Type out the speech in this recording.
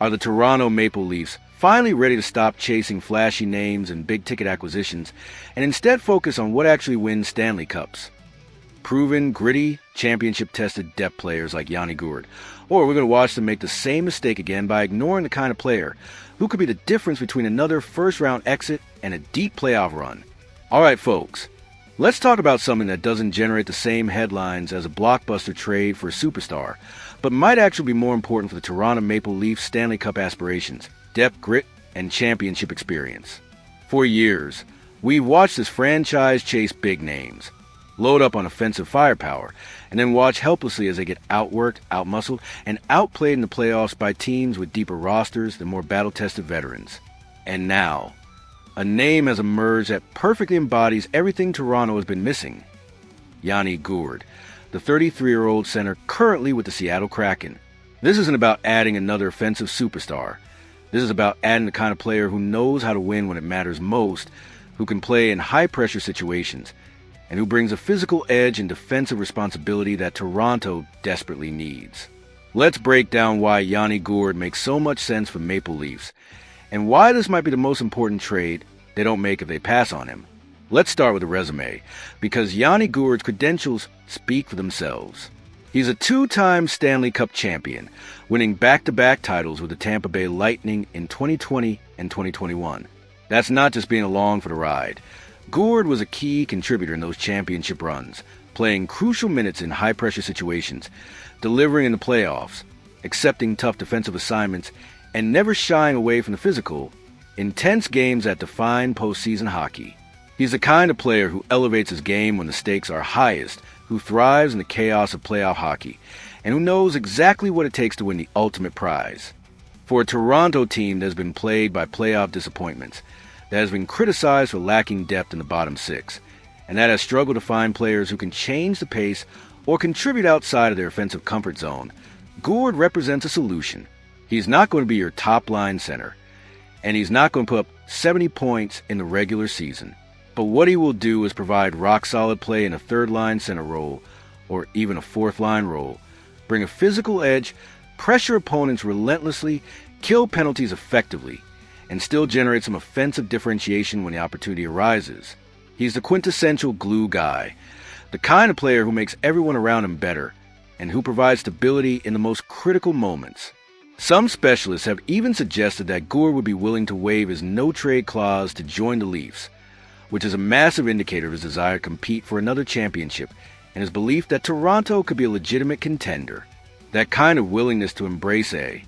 Are the Toronto Maple Leafs finally ready to stop chasing flashy names and big-ticket acquisitions and instead focus on what actually wins Stanley Cups? Proven, gritty, championship-tested depth players like Yanni Gourde, or we're going to watch them make the same mistake again by ignoring the kind of player who could be the difference between another first-round exit and a deep playoff run. All right, folks, let's talk about something that doesn't generate the same headlines as a blockbuster trade for a superstar, but might actually be more important for the Toronto Maple Leafs Stanley Cup aspirations: depth, grit, and championship experience. For years, we've watched this franchise chase big names, load up on offensive firepower, and then watch helplessly as they get outworked, outmuscled, and outplayed in the playoffs by teams with deeper rosters than more battle-tested veterans. And now, a name has emerged that perfectly embodies everything Toronto has been missing: Yanni Gourde, the 33-year-old center currently with the Seattle Kraken. This isn't about adding another offensive superstar. This is about adding the kind of player who knows how to win when it matters most, who can play in high-pressure situations, and who brings a physical edge and defensive responsibility that Toronto desperately needs. Let's break down why Yanni Gourde makes so much sense for Maple Leafs, and why this might be the most important trade they don't make if they pass on him. Let's start with a resume, because Yanni Gourde's credentials speak for themselves. He's a two-time Stanley Cup champion, winning back-to-back titles with the Tampa Bay Lightning in 2020 and 2021. That's not just being along for the ride. Gourde was a key contributor in those championship runs, playing crucial minutes in high-pressure situations, delivering in the playoffs, accepting tough defensive assignments, and never shying away from the physical, intense games that define postseason hockey. He's the kind of player who elevates his game when the stakes are highest, who thrives in the chaos of playoff hockey, and who knows exactly what it takes to win the ultimate prize. For a Toronto team that has been plagued by playoff disappointments, that has been criticized for lacking depth in the bottom six, and that has struggled to find players who can change the pace or contribute outside of their offensive comfort zone, Gourde represents a solution. He's not going to be your top-line center, and he's not going to put up 70 points in the regular season. But what he will do is provide rock-solid play in a third-line center role, or even a fourth-line role, bring a physical edge, pressure opponents relentlessly, kill penalties effectively, and still generate some offensive differentiation when the opportunity arises. He's the quintessential glue guy, the kind of player who makes everyone around him better, and who provides stability in the most critical moments. Some specialists have even suggested that Gourde would be willing to waive his no-trade clause to join the Leafs, which is a massive indicator of his desire to compete for another championship and his belief that Toronto could be a legitimate contender. That kind of willingness to embrace a